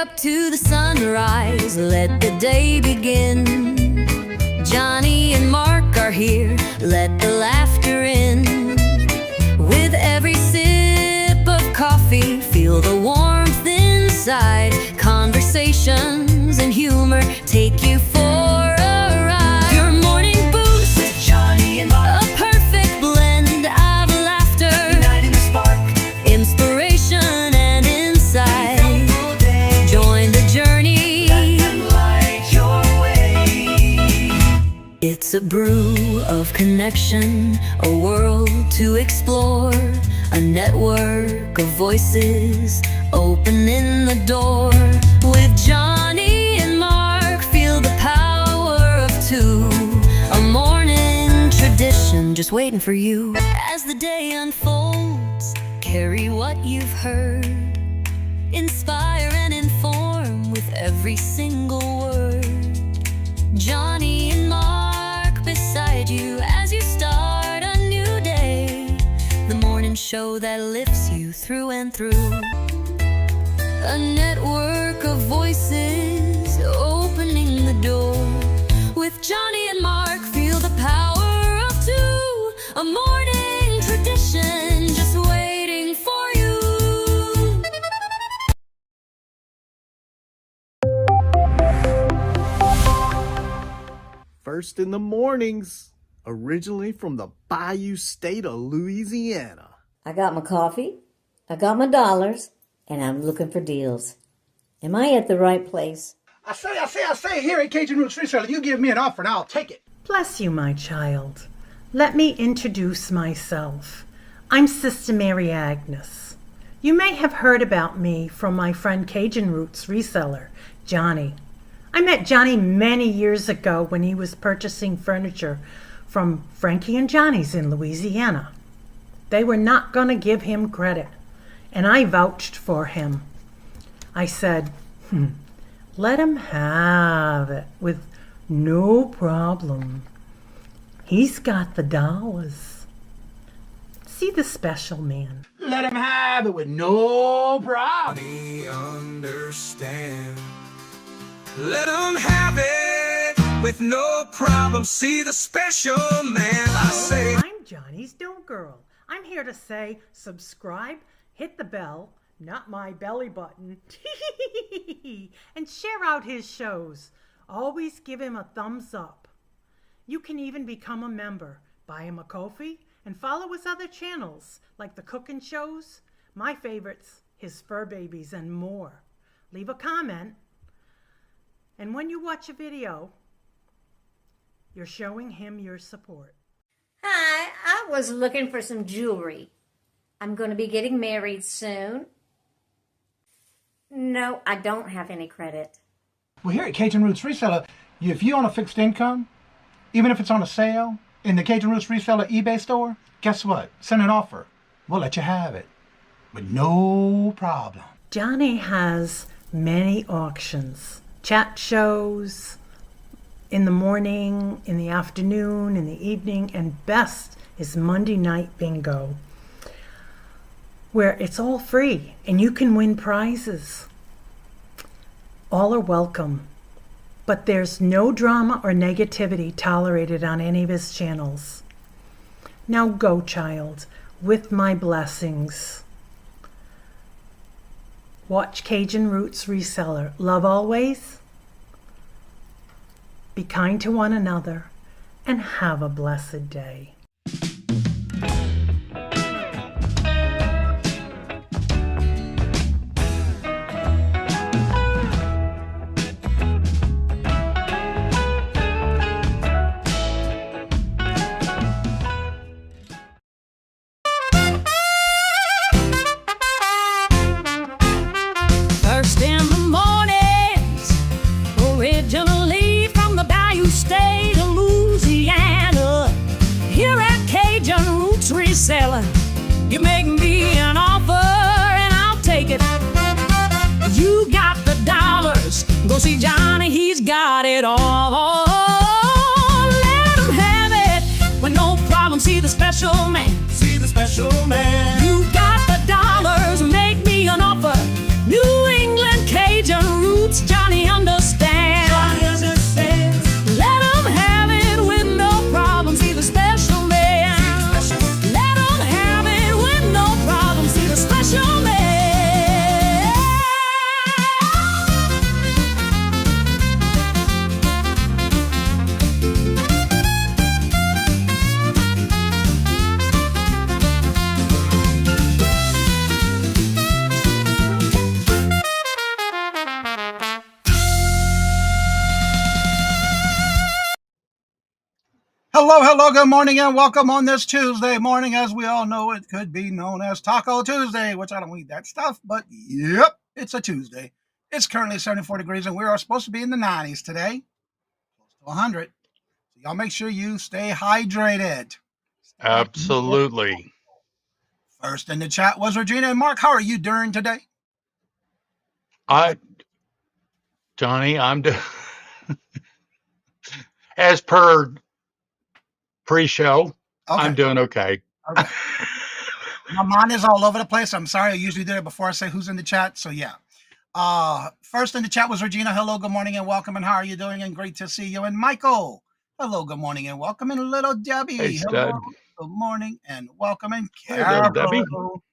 up to the sunrise, let the day begin. Johnny and Mark are here, let the laughter in. With every sip of coffee, feel the warmth inside. Conversations and humor take you for a ride. Your morning boost with Johnny and Mark, a perfect blend of laughter, uniting the spark, inspiration and insight. Join the journey, let them light your way. It's a brew of connection, a world to explore, a network of voices opening the door. With Johnny and Mark, feel the power of two, a morning tradition just waiting for you. As the day unfolds, carry what you've heard, inspire and inform with every single word. Johnny and Mark beside you as you start a new day, the morning show that lifts you through and through. A network of voices opening the door. With Johnny and Mark, feel the power of two, a morning tradition just waiting for you. First in the mornings, originally from the Bayou State of Louisiana. I got my coffee, I got my dollars, and I'm looking for deals. Am I at the right place? I say, here at Cajun Roots Reselling, you give me an offer and I'll take it. Bless you, my child. Let me introduce myself. I'm Sister Mary Agnes. You may have heard about me from my friend Cajun Roots reseller, Johnny. I met Johnny many years ago when he was purchasing furniture from Frankie and Johnny's in Louisiana. They were not going to give him credit, and I vouched for him. I said, let him have it with no problem. He's got the dollars. See the special man. Let him have it with no problem. Johnny understand. Let him have it with no problem. See the special man. I say, I'm Johnny's Don't Girl. I'm here to say subscribe, hit the bell, not my belly button, and share out his shows. Always give him a thumbs up. You can even become a member. Buy him a coffee and follow his other channels like the cooking shows, my favorites, his fur babies, and more. Leave a comment. And when you watch a video, you're showing him your support. Hi, I was looking for some jewelry. I'm going to be getting married soon. No, I don't have any credit. Well, here at Cajun Roots Reseller, if you own a fixed income, even if it's on a sale in the Cajun Roots Reseller eBay store, guess what? Send an offer. We'll let you have it with no problem. Johnny has many auctions, chat shows, in the morning, in the afternoon, in the evening, and best is Monday night bingo, where it's all free and you can win prizes. All are welcome, but there's no drama or negativity tolerated on any of his channels. Now go, child, with my blessings. Watch Cajun Roots Reseller. Love always. Be kind to one another and have a blessed day. First in the mornings, originally from the Bayou State of Louisiana. Here at Cajun Roots Reselling, you make me an offer and I'll take it. You got the dollars, go see Johnny, he's got it all. Let him have it with no problem, see the special man. see the special man. You got the dollars, make me an offer. New England Cajun hello, good morning, and welcome on this Tuesday morning. As we all know, it could be known as Taco Tuesday, which I don't eat that stuff, but yep, it's a Tuesday. It's currently 74 degrees, and we are supposed to be in the 90s today, close to 100. So y'all make sure you stay hydrated. Stay hydrated. Absolutely. First in the chat was Regina and Mark. How are you doing today? I, Johnny, as per pre-show, I'm Okay. doing okay. Okay. My mind is all over the place. I'm sorry. I usually do it before I say who's in the chat. So yeah. First in the chat was Regina. Hello, good morning, and welcome. And how are you doing? And great to see you. And Michael. Hello, good morning, and welcome. And little Debbie. Hey, Hello, stud. good morning, and welcome. And Hey, little Debbie, Carol.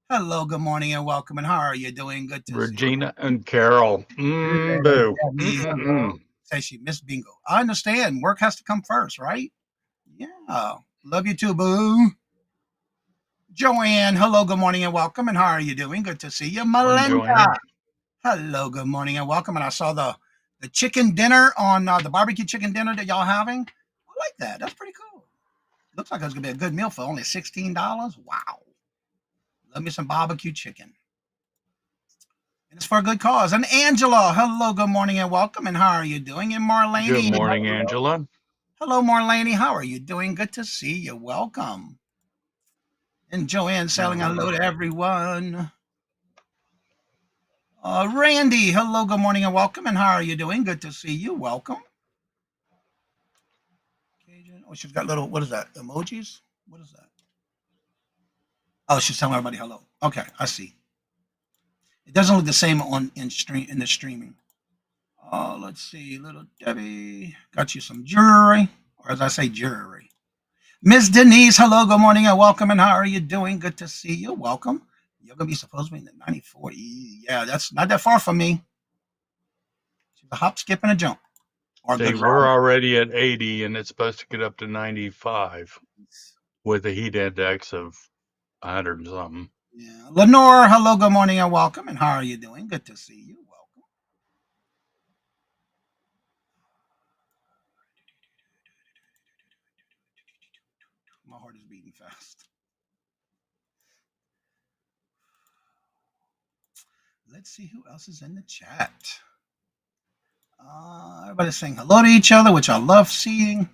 Hello, good morning, and welcome. And how are you doing? Good to see you. Regina, and Carol. Little Boo. Debbie. Hello. Says she missed bingo. I understand. Work has to come first, right? Yeah. Love you too, boo. Joanne, hello, good morning, and welcome. And how are you doing? Good to see you. Morning, Melinda, Joanne. hello, good morning, and welcome. And I saw the chicken dinner on the barbecue chicken dinner that y'all having. I like that. That's pretty cool. Looks like it's gonna be a good meal for only $16. Wow. Love me some barbecue chicken. And it's for a good cause. And Angela, hello, good morning, and welcome. And how are you doing? And Good Marlene, morning, hello. Angela. Hello, Marlene. How are you doing? Good to see you. Welcome. And Joanne selling hello to everyone. Randy, hello, good morning, and welcome. And how are you doing? Good to see you. Welcome. Cajun. Oh, she's got little, what is that? Emojis? What is that? Oh, she's telling everybody hello. Okay, I see. It doesn't look the same on in the streaming. Let's see, little Debbie. Got you some jewelry. Or as I say, jewelry. Miss Denise, hello, good morning, and welcome. And how are you doing? Good to see you. Welcome. You're gonna be supposed to be in the 94. Yeah, that's not that far from me. She's a hop, skip, and a jump. Or a See, good we're run. already at 80, and it's supposed to get up to 95 with a heat index of 100 and something. Yeah. Lenore, hello, good morning, and welcome. And how are you doing? Good to see you. Welcome. My heart is beating fast. Let's see who else is in the chat. Everybody's saying hello to each other, which I love seeing.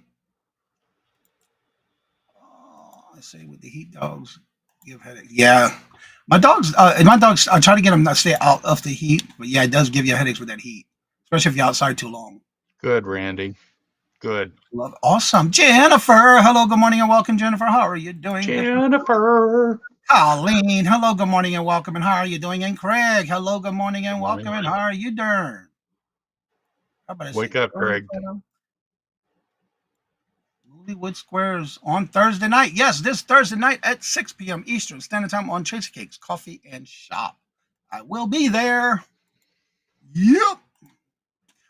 I say with the heat dogs give headaches. Yeah, my dogs. I try to get them not stay out of the heat, but yeah, it does give you headaches with that heat, especially if you're outside too long. Good, Randy. Good. Love, awesome, Jennifer. Hello, good morning, and welcome, Jennifer. How are you doing? Jennifer. Colleen, hello, good morning, and welcome. And how are you doing? And Craig, hello, good morning, and Good morning. welcome. And how are you doing? Wake up, Craig. Lilywood Squares on Thursday night. Yes, this Thursday night at 6 p.m. Eastern Standard Time on Tracy Cakes Coffee and Shop. I will be there. Yep.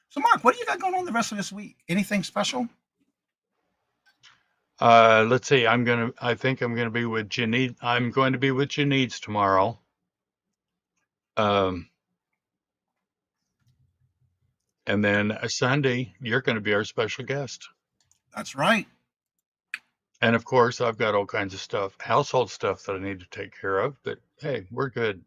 So, Mark, what do you got going on the rest of this week? Anything special? Let's see. I think I'm gonna be with Janine. I'm going to be with Janine's tomorrow. And then Sunday, you're going to be our special guest. That's right. And of course, I've got all kinds of stuff, household stuff that I need to take care of. But hey, we're good.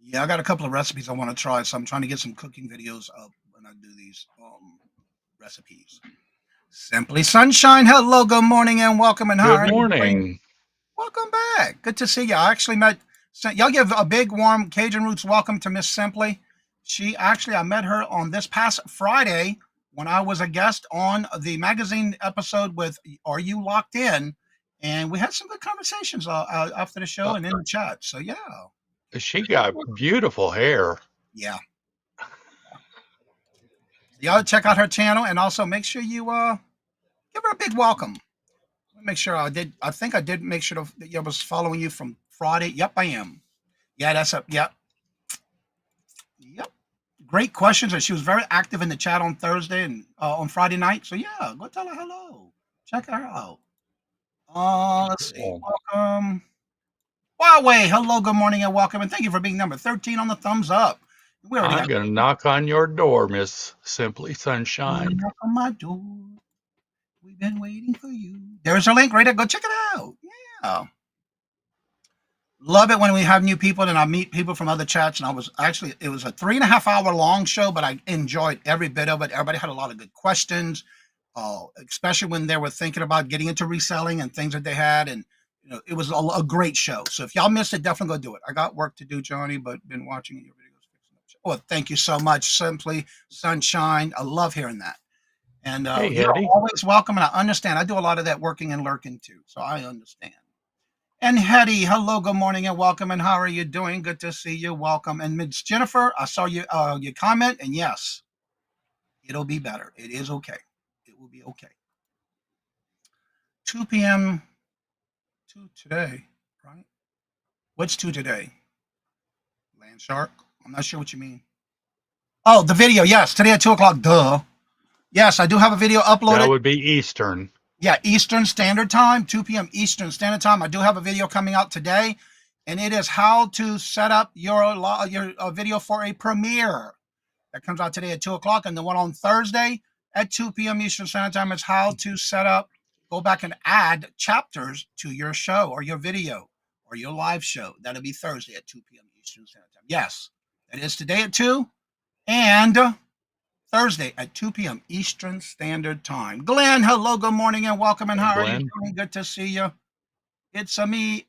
Yeah, I got a couple of recipes I want to try, so I'm trying to get some cooking videos up when I do these recipes. Simply Sunshine. Hello, good morning, and welcome. And how Good are you doing? morning. Welcome back. Good to see you. I actually met, y'all give a big warm Cajun Roots welcome to Miss Simply. I met her on this past Friday when I was a guest on the magazine episode with Are You Locked In? And we had some good conversations after the show and in the chat. So, yeah. She got beautiful hair. Yeah. Y'all check out her channel and also make sure you give her a big welcome. Make sure I did. I think I did make sure that I was following you from Friday. Yep, I am. Yeah, that's up. Yep. Yep. Great questions. And she was very active in the chat on Thursday and on Friday night. So yeah, go tell her hello. Check her out. Let's see. Welcome. Huawei. Hello, good morning, and welcome. And thank you for being number 13 on the thumbs up. We already I'm going to knock on your door, Miss Simply Sunshine. knock on my door. We've been waiting for you. There's a link right there. Go check it out. Yeah. Love it when we have new people and I meet people from other chats. And it was a 3.5 hour long show, but I enjoyed every bit of it. Everybody had a lot of good questions, especially when they were thinking about getting into reselling and things that they had. And, it was a great show. So if y'all missed it, definitely go do it. I got work to do, Johnny, but been watching your videos. Oh, thank you so much. Simply Sunshine. I love hearing that. And Hey, you're Hetty. always welcome. And I understand. I do a lot of that working and lurking too. So I understand. And Hetty, hello, good morning, and welcome. And how are you doing? Good to see you. Welcome. And Miss Jennifer, I saw your comment, and yes, it'll be better. It is okay. It will be okay. 2 p.m. to today, right? What's to today? Land Shark? I'm not sure what you mean. Oh, the video. Yes, today at 2 o'clock. Duh. Yes, I do have a video That uploaded. would be Eastern. Yeah, Eastern Standard Time, 2 p.m. Eastern Standard Time. I do have a video coming out today, and it is how to set up your video for a premiere. That comes out today at 2 o'clock, and the one on Thursday at 2 p.m. Eastern Standard Time is how to set up, go back and add chapters to your show or your video or your live show. That'll be Thursday at 2 p.m. Eastern Standard Time. Yes, that is today at 2, and Thursday at 2 p.m. Eastern Standard Time. Glenn, hello, good morning, and welcome. And Hey, how are you Glenn. doing? Good to see you. It's me.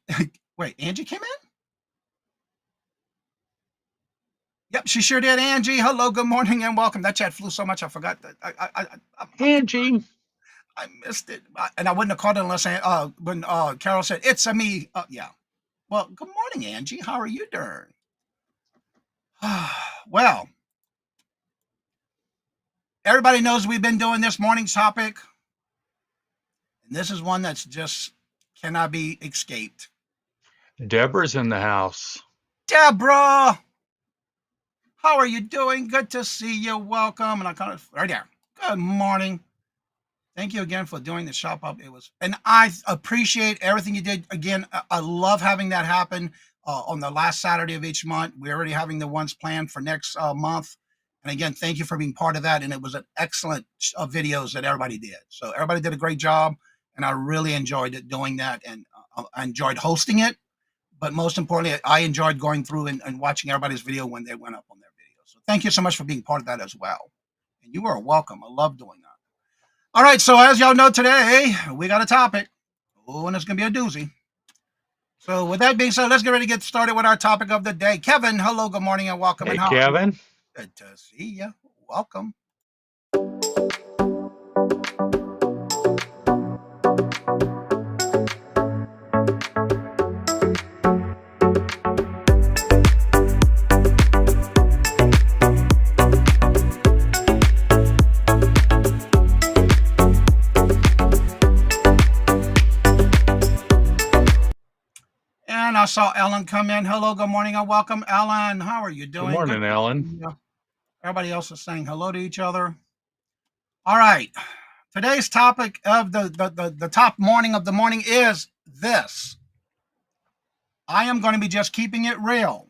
Wait, Angie came in? Yep, she sure did. Angie, hello, good morning, and welcome. That chat flew so much, I forgot that. Angie. I missed it. And I wouldn't have called it unless when Carol said, it's me. Yeah. Well, good morning, Angie. How are you doing? Well, everybody knows we've been doing this morning's topic. And this is one that's just cannot be escaped. Deborah's in the house. Deborah, how are you doing? Good to see you. Welcome. And I kind of right there. Good morning. Thank you again for doing the shop up. And I appreciate everything you did. Again, I love having that happen on the last Saturday of each month. We're already having the ones planned for next month. And again, thank you for being part of that. And it was an excellent videos that everybody did. So everybody did a great job. And I really enjoyed it doing that. And I enjoyed hosting it. But most importantly, I enjoyed going through and watching everybody's video when they went up on their video. So thank you so much for being part of that as well. And you are welcome. I love doing that. All right, so as y'all know today, we got a topic. Oh, and it's going to be a doozy. So with that being said, let's get ready to get started with our topic of the day. Kevin, hello, good morning, and welcome. Hey, And how Kevin. good to see you. Welcome. And I saw Ellen come in. Hello, good morning, and welcome, Ellen. How are you doing? Good morning, Ellen. Everybody else is saying hello to each other. All right. Today's topic of the top morning of the morning is this. I am going to be just keeping it real.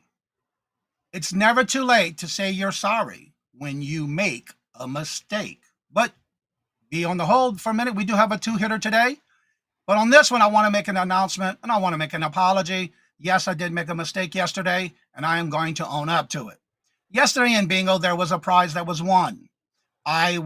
It's never too late to say you're sorry when you make a mistake. But be on the hold for a minute. We do have a two-hitter today. But on this one, I want to make an announcement and I want to make an apology. Yes, I did make a mistake yesterday, and I am going to own up to it. Yesterday in bingo, there was a prize that was won. I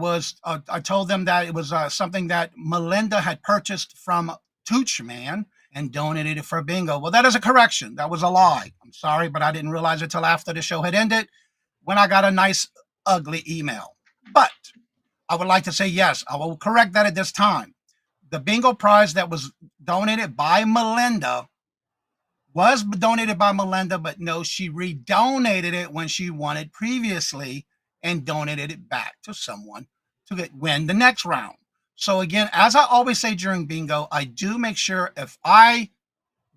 told them that it was something that Melinda had purchased from Tooch Man and donated it for bingo. Well, that is a correction. That was a lie. I'm sorry, but I didn't realize it till after the show had ended when I got a nice, ugly email. But I would like to say, yes, I will correct that at this time. The bingo prize that was donated by Melinda was donated by Melinda, but no, she redonated it when she won it previously and donated it back to someone to win the next round. So again, as I always say during bingo, I do make sure if I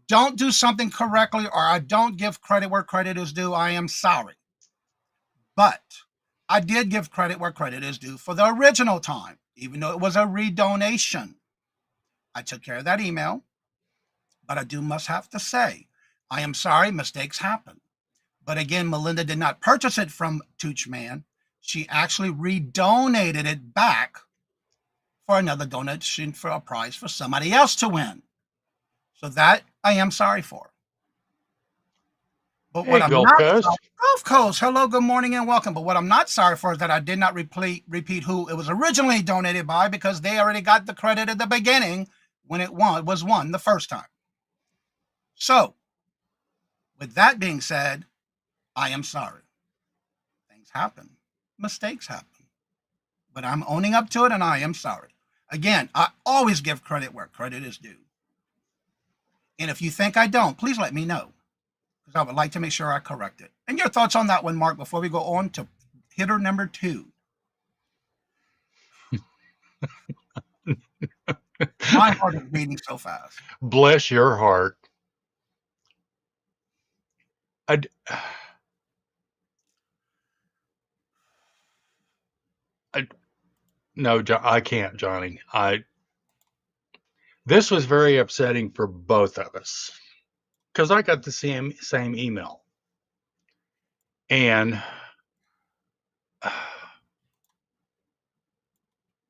don't do something correctly or I don't give credit where credit is due, I am sorry. But I did give credit where credit is due for the original time, even though it was a redonation. I took care of that email, but I must have to say, I am sorry, mistakes happen. But again, Melinda did not purchase it from Tooch Man. She actually redonated it back for another donation for a prize for somebody else to win. So that I am sorry for. But what Hey, I'm Gulf not sorry, Coast. Gulf Coast, hello, good morning, and welcome. But what I'm not sorry for is that I did not repeat who it was originally donated by, because they already got the credit at the beginning when it was won the first time. So, with that being said, I am sorry. Things happen, mistakes happen, but I'm owning up to it, and I am sorry. Again, I always give credit where credit is due. And if you think I don't, please let me know, because I would like to make sure I correct it. And your thoughts on that one, Mark, before we go on to hitter number 2. My heart is beating so fast. Bless your heart. I, I no, I can't, Johnny. This was very upsetting for both of us because I got the same email, and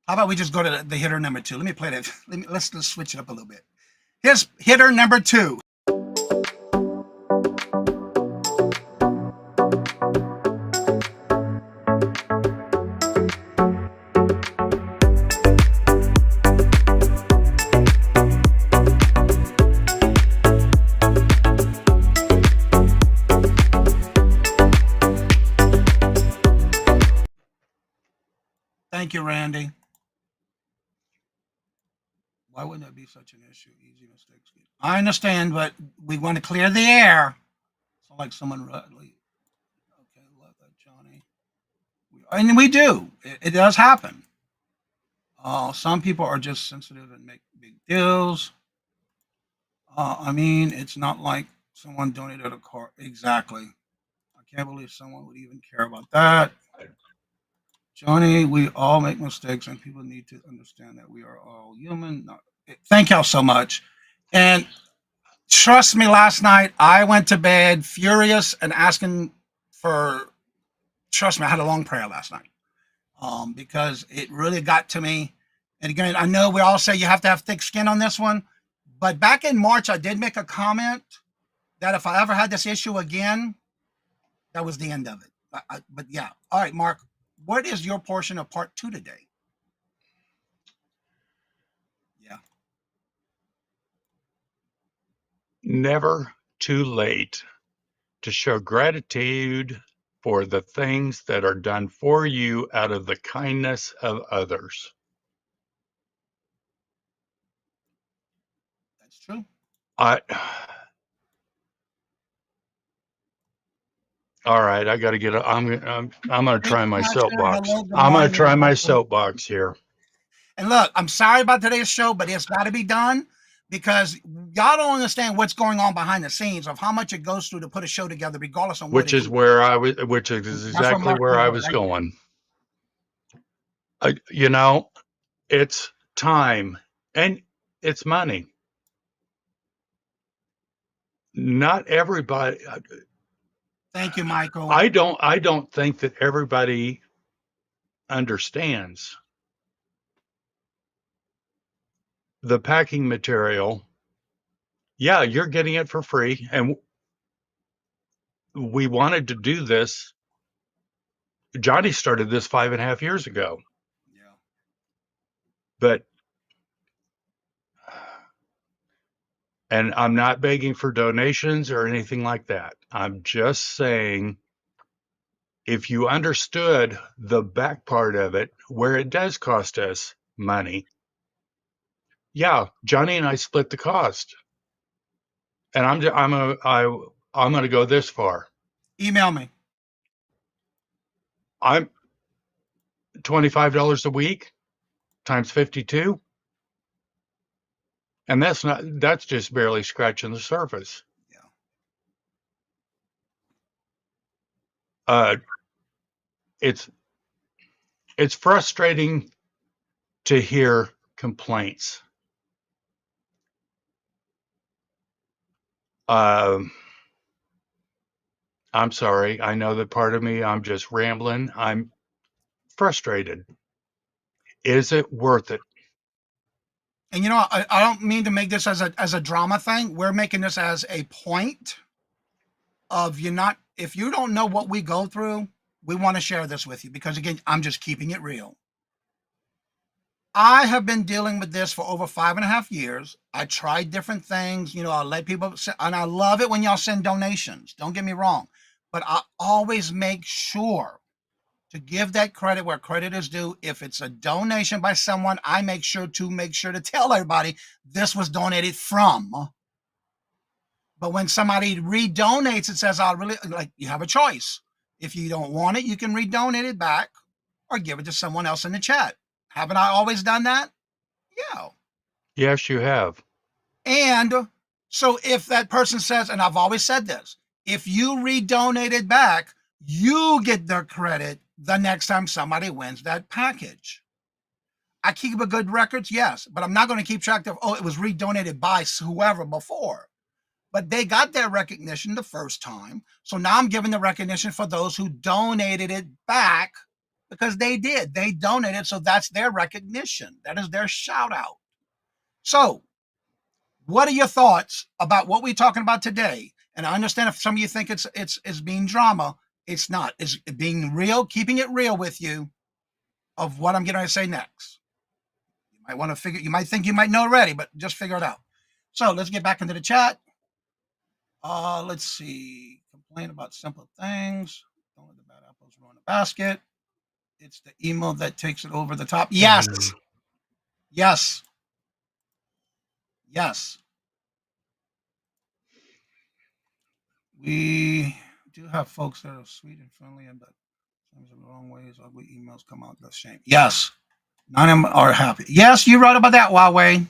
How about we just go to the hitter number 2? Let me play that. Let's switch it up a little bit. Here's hitter number 2. Thank you, Randy. Why wouldn't that be such an issue? Easy mistakes. I understand, but we want to clear the air. So like someone really, okay, love that, Johnny. And we do. It does happen. Some people are just sensitive and make big deals. I mean, it's not like someone donated a car. Exactly. I can't believe someone would even care about that. Johnny, we all make mistakes, and people need to understand that we are all human. Thank y'all so much. And trust me, last night I went to bed furious and asking for, trust me, I had a long prayer last night, because it really got to me. And again, I know we all say you have to have thick skin on this one, but back in March, I did make a comment that if I ever had this issue again, that was the end of it. But yeah. All right, Mark, what is your portion of part 2 today? Yeah. never too late to show gratitude for the things that are done for you out of the kindness of others. That's true. I All right, I got to get. I'm going to Thank try you, my Pastor. soapbox. Hello, good I'm going to morning, try and my welcome. soapbox here, And look, I'm sorry about today's show, but it's got to be done, because y'all don't understand what's going on behind the scenes of how much it goes through to put a show together, regardless of what which it is is. where I was, which is That's what exactly Mark where said I was right there. going. You know, it's time and it's money. Not everybody. Thank you, Michael. I don't think that everybody understands the packing material. Yeah, you're getting it for free, and we wanted to do this. Johnny started this 5.5 years ago, Yeah. but and I'm not begging for donations or anything like that. I'm just saying, if you understood the back part of it, where it does cost us money, yeah, Johnny and I split the cost, and I'm going to go this far. Email me. I'm $25 a week times 52, and that's just barely scratching the surface. Yeah. Uh, it's it's frustrating to hear complaints. Um, I'm sorry. I know that part of me, I'm just rambling. I'm frustrated. Is it worth it? And I don't mean to make this as a drama thing. We're making this as a point of you not if you don't know what we go through, we want to share this with you because again, I'm just keeping it real. I have been dealing with this for over 5.5 years. I tried different things. I let people, and I love it when y'all send donations. Don't get me wrong, but I always make sure to give that credit where credit is due. If it's a donation by someone, I make sure to tell everybody this was donated from. But when somebody redonates, it says, "I really like." You have a choice. If you don't want it, you can redonate it back or give it to someone else in the chat. Haven't I always done that? Yeah. Yes, you have. And so if that person says, and I've always said this, if you redonate it back, you get the credit the next time somebody wins that package. I keep a good records, yes, but I'm not going to keep track of, it was redonated by whoever before. But they got their recognition the first time. So now I'm giving the recognition for those who donated it back because they did. They donated. So that's their recognition. That is their shout out. So what are your thoughts about what we're talking about today? And I understand if some of you think it's being drama. It's not. It's being real, keeping it real with you of what I'm going to say next. You might want to figure, you might think you might know already, but just figure it out. So let's get back into the chat. Let's see. Complain about simple things. Don't let the bad apples ruin the basket. It's the email that takes it over the top. Yes. Yes. Yes. We do have folks that are sweet and friendly, but sometimes in the wrong ways, ugly emails come out. That's shame. Yes. None of them are happy. Yes, you're right about that, Huawei.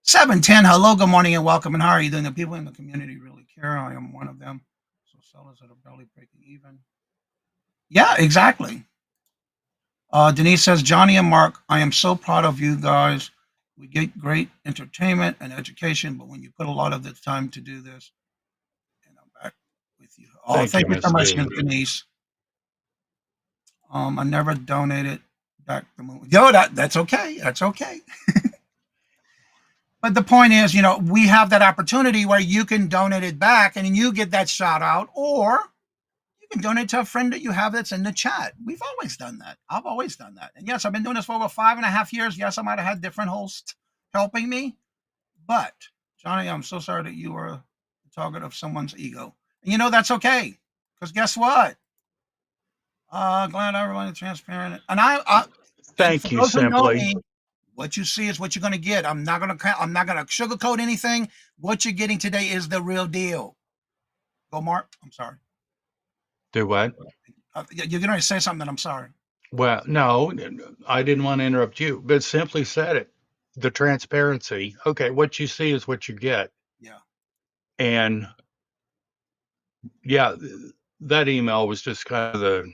710. Hello, good morning, and welcome. And how are you doing? The people in the community really care. I am one of them. So sellers that are barely breaking even. Yeah, exactly. Denise says, Johnny and Mark, I am so proud of you guys. We get great entertainment and education, but when you put a lot of the time to do this, and I'm back with you. Oh, Thank you, thank you so Miss much, D. Denise. I never donated back the moon. That's okay. That's okay. But the point is, we have that opportunity where you can donate it back and you get that shout out, or you can donate to a friend that you have that's in the chat. We've always done that. I've always done that. And yes, I've been doing this for over 5.5 years. Yes, I might have had different hosts helping me, but Johnny, I'm so sorry that you were the target of someone's ego. And that's okay. Because guess what? Glad everyone is transparent. And for Thank you, those who know Simply. me, what you see is what you're going to get. I'm not going to sugarcoat anything. What you're getting today is the real deal. Go, Mark. I'm sorry. Do what? You're going to say something. I'm sorry. Well, no, I didn't want to interrupt you, but Simply said it. The transparency. Okay, what you see is what you get. Yeah. And yeah, that email was just kind of the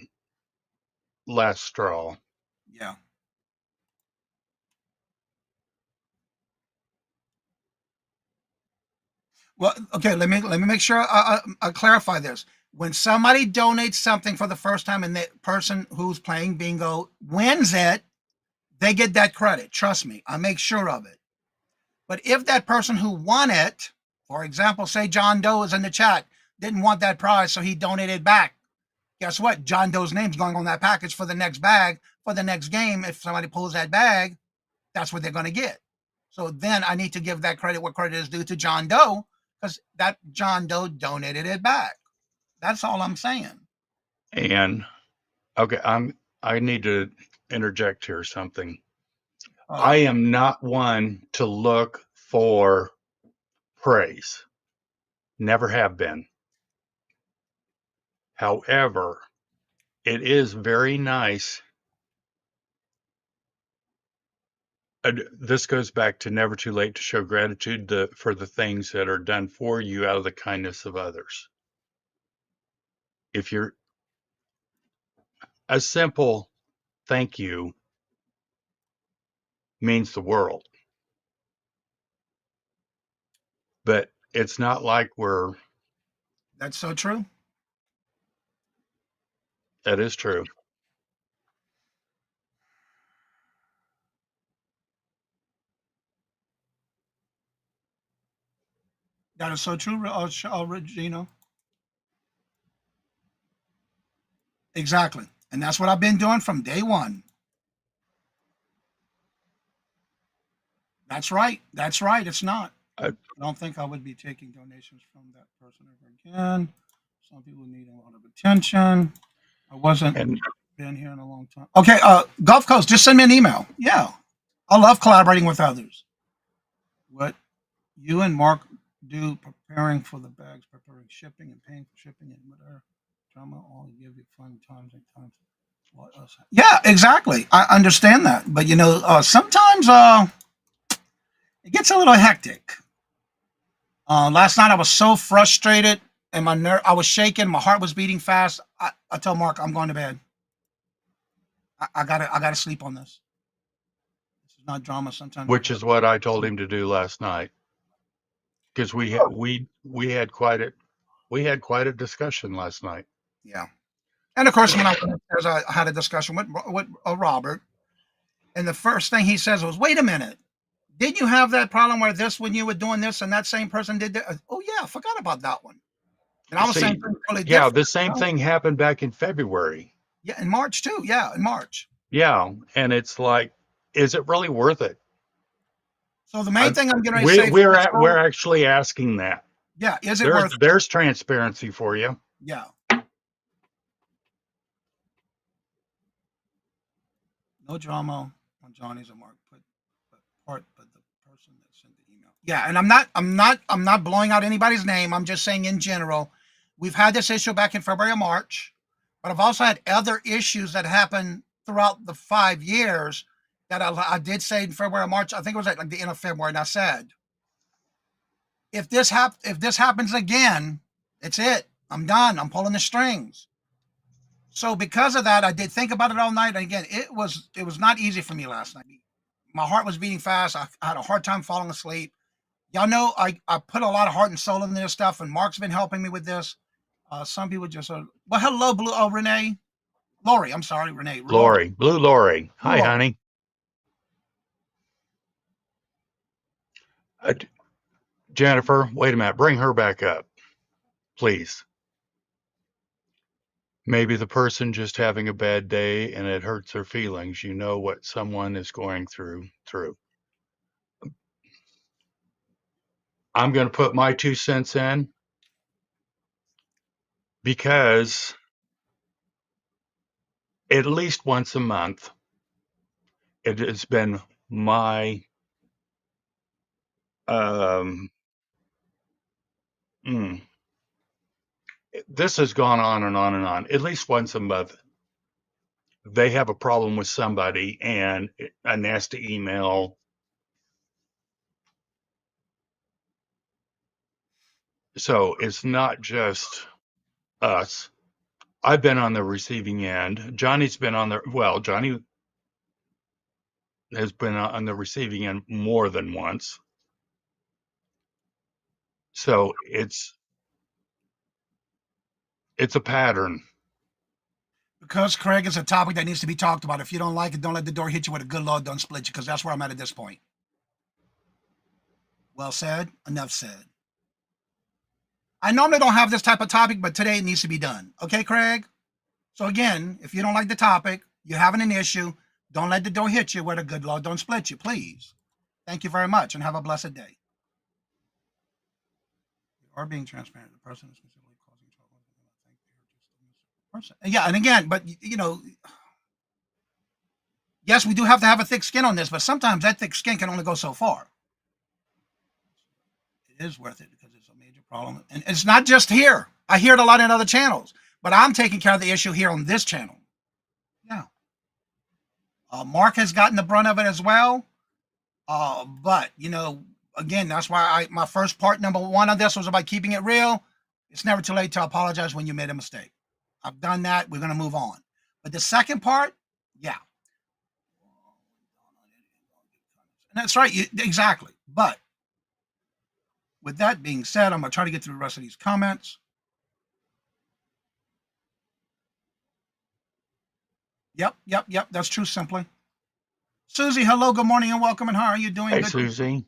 last straw. Yeah. Well, okay. Let me make sure I clarify this. When somebody donates something for the first time and the person who's playing bingo wins it, they get that credit. Trust me, I make sure of it. But if that person who won it, for example, say John Doe is in the chat, didn't want that prize, so he donated back. Guess what? John Doe's name's going on that package for the next bag, for the next game. If somebody pulls that bag, that's what they're going to get. So then I need to give that credit where credit is due to John Doe because that John Doe donated it back. That's all I'm saying. And okay, I need to interject here something. Uh, I am not one to look for praise. Never have been. However, it is very nice. This goes back to never too late to show gratitude for the things that are done for you out of the kindness of others. If you're a simple thank you means the world, but it's not like that's so true. that is true. That is so true, Regina. Exactly. And that's what I've been doing from day one. That's right. That's right. It's not. I, I don't think I would be taking donations from that person ever again. Some people need a lot of attention. I wasn't and been here in a long time. Okay, Gulf Coast, just send me an email. Yeah. I love collaborating with others. What you and Mark do preparing for the bags, preparing shipping and paying for shipping and whatever drama all give you fun times and times. What else? Yeah, exactly. I understand that. But sometimes it gets a little hectic. Last night I was so frustrated and I was shaking, my heart was beating fast. I told Mark I'm going to bed. I gotta sleep on this. This is not drama. Sometimes you which gotta. is what I told him to do last night, because we had quite a discussion last night. Yeah. And of course, when I went upstairs, I had a discussion with Robert, and the first thing he says was, "Wait a minute, did you have that problem where this when you were doing this and that same person did that?" Oh yeah, I forgot about that one. And I was saying See, something totally yeah, different. the same thing happened back in February. Yeah, in March too. Yeah, in March. Yeah, and it's like, is it really worth it? So the main I, thing I'm going to say for this we're call, actually asking that. yeah, is it worth? There's transparency for you. Yeah, no drama on Johnny's and Mark. But the person that sent the email. Yeah, and I'm not blowing out anybody's name. I'm just saying in general, we've had this issue back in February or March, but I've also had other issues that happened throughout the 5 years that I did say in February or March. I think it was at like the end of February, and I said, if this happens again, it's it. I'm done. I'm pulling the strings. So because of that, I did think about it all night. And again, it was not easy for me last night. My heart was beating fast. I had a hard time falling asleep. Y'all know I put a lot of heart and soul in this stuff, and Mark's been helping me with this. Some people just well, hello, Blue. Oh, Renee, Lori. I'm sorry, Renee. Lori. Blue Lori. Hi, Lori. honey. Uh, Jennifer, wait a minute. Bring her back up, please. Maybe the person just having a bad day and it hurts their feelings. You know what someone is going through. I'm going to put my 2 cents in because at least once a month, it has been my um, mm, this has gone on and on and on. At least once a month, they have a problem with somebody and a nasty email. So it's not just us. I've been on the receiving end. Johnny's been on the, well, Johnny has been on the receiving end more than once. So it's a pattern. Because Craig is a topic that needs to be talked about. If you don't like it, don't let the door hit you with a good Lord don't split you. Because that's where I'm at this point. Well said. Enough said. I normally don't have this type of topic, but today it needs to be done. Okay, Craig? So again, if you don't like the topic, you're having an issue, don't let the door hit you where the good Lord don't split you, please. Thank you very much and have a blessed day. You are being transparent. The person is specifically causing trouble. I think they're just a miserable person. Yeah, and again, but yes, we do have to have a thick skin on this, but sometimes that thick skin can only go so far. It is worth it because it's a major problem. And it's not just here. I hear it a lot in other channels, but I'm taking care of the issue here on this channel. Yeah. Mark has gotten the brunt of it as well. But again, that's why my first part, number one on this was about keeping it real. It's never too late to apologize when you made a mistake. I've done that. We're going to move on. But the second part, yeah. And that's right. Exactly. But with that being said, I'm going to try to get through the rest of these comments. Yep. That's true, simply. Susie, hello, good morning, and welcome. And how are you doing? Hey, Good. Susie.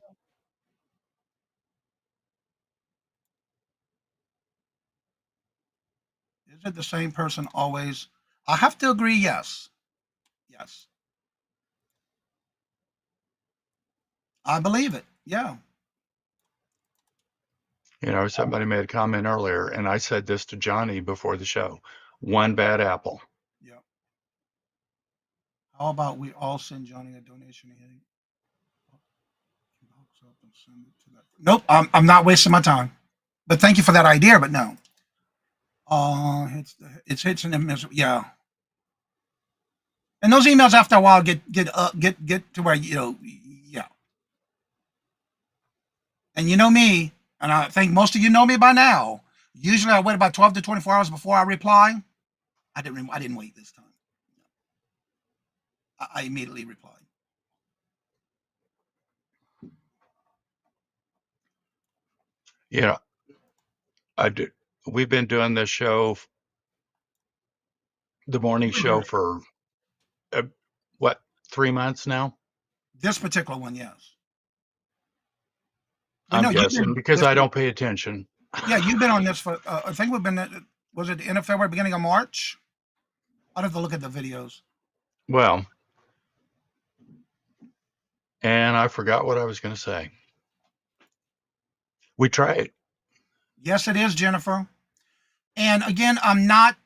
Is it the same person always? I have to agree, yes. Yes. I believe it. Yeah. Somebody made a comment earlier, and I said this to Johnny before the show. One bad apple. Yeah. How about we all send Johnny a donation? Nope, I'm not wasting my time. But thank you for that idea, but no. It's hits and misses. Yeah. And those emails after a while get to where yeah. And you know me, and I think most of you know me by now. Usually I wait about 12 to 24 hours before I reply. I didn't wait this time. I immediately replied. Yeah, I do. We've been doing this show, the morning show, for uh, what, 3 months now? This particular one, yes. But I'm no, you've guessing been because I don't pay attention. yeah, you've been on this for I think we've been was it the end of February, beginning of March? I'd have to look at the videos. Well, and I forgot what I was going to say. We try it. Yes, it is, Jennifer. And again, I'm not.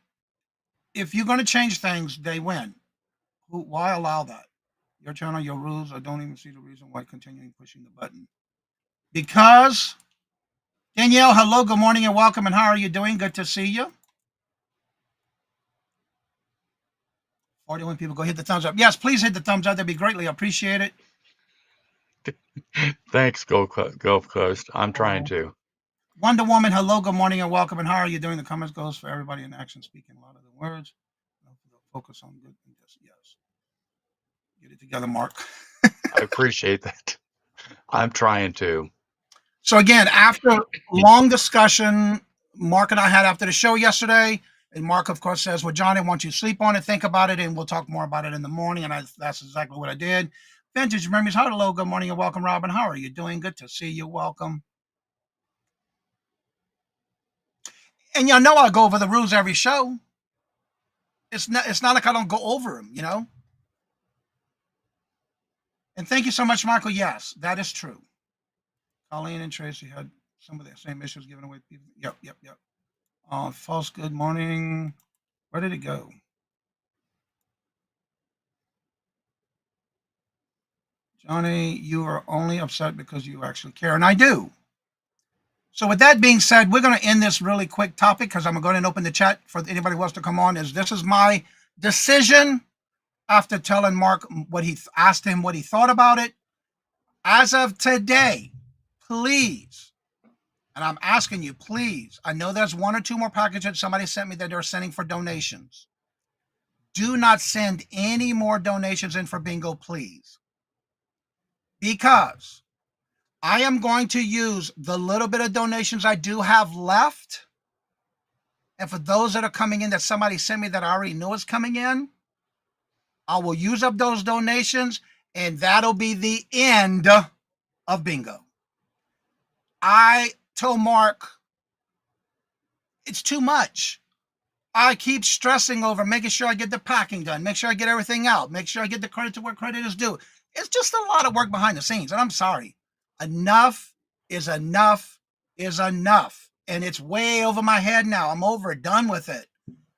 If you're going to change things, they win. Why allow that? Your channel, your rules. I don't even see the reason why continuing pushing the button. Because Danielle, hello, good morning, and welcome. And how are you doing? Good to see you. 41 people, go hit the thumbs up. Yes, please hit the thumbs up. That'd be greatly appreciated. Thanks, Gulf Coast. I'm trying to. Wonder Woman, hello, good morning, and welcome. And how are you doing? The comments goes for everybody in action, speaking a lot of the words. Focus on good and just yes. Get it together, Mark. I appreciate that. I'm trying to. So again, after long discussion, Mark and I had after the show yesterday, and Mark, of course, says, well, Johnny, why don't you sleep on it, think about it, and we'll talk more about it in the morning. And that's exactly what I did. Vintage Memories, hello, good morning, and welcome, Robin. How are you doing? Good to see you. Welcome. And y'all know I go over the rules every show. It's not like I don't go over them, And thank you so much, Michael. Yes, that is true. Colleen and Tracy had some of the same issues giving away people. Yep. False good morning. Where did it go? Johnny, you are only upset because you actually care, and I do. So with that being said, we're going to end this really quick topic because I'm going to open the chat for anybody who wants to come on. This is my decision after telling Mark what he asked him what he thought about it. As of today, please, and I'm asking you, please, I know there's one or two more packages somebody sent me that they're sending for donations. Do not send any more donations in for bingo, please. Because I am going to use the little bit of donations I do have left. And for those that are coming in that somebody sent me that I already know is coming in, I will use up those donations, and that'll be the end of bingo. I told Mark, it's too much. I keep stressing over making sure I get the packing done, make sure I get everything out, make sure I get the credit to where credit is due. It's just a lot of work behind the scenes, and I'm sorry. Enough is enough is enough. And it's way over my head now. I'm over it, done with it.